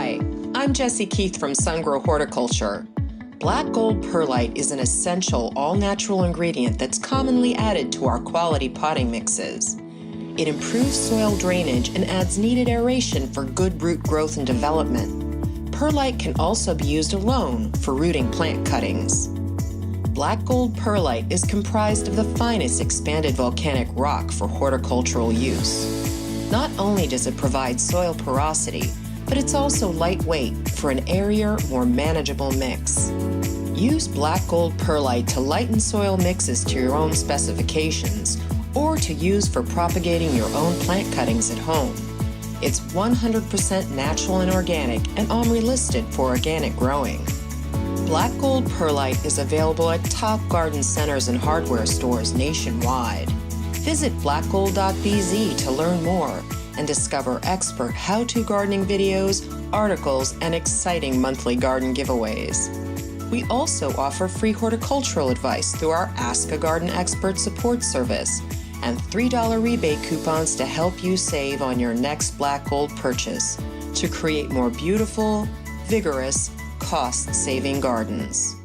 Hi, I'm Jessie Keith from Sungrow Horticulture. Black gold perlite is an essential all-natural ingredient that's commonly added to our quality potting mixes. It improves soil drainage and adds needed aeration for good root growth and development. Perlite can also be used alone for rooting plant cuttings. Black gold perlite is comprised of the finest expanded volcanic rock for horticultural use. Not only does it provide soil porosity, but it's also lightweight for an airier, more manageable mix. Use black gold perlite to lighten soil mixes to your own specifications or to use for propagating your own plant cuttings at home. It's 100% natural and organic and OMRI listed for organic growing. Black gold perlite is available at top garden centers and hardware stores nationwide. Visit blackgold.bz to learn more and discover expert how-to gardening videos, articles, and exciting monthly garden giveaways. We also offer free horticultural advice through our Ask a Garden Expert support service and $3 rebate coupons to help you save on your next black gold purchase to create more beautiful, vigorous, cost-saving gardens.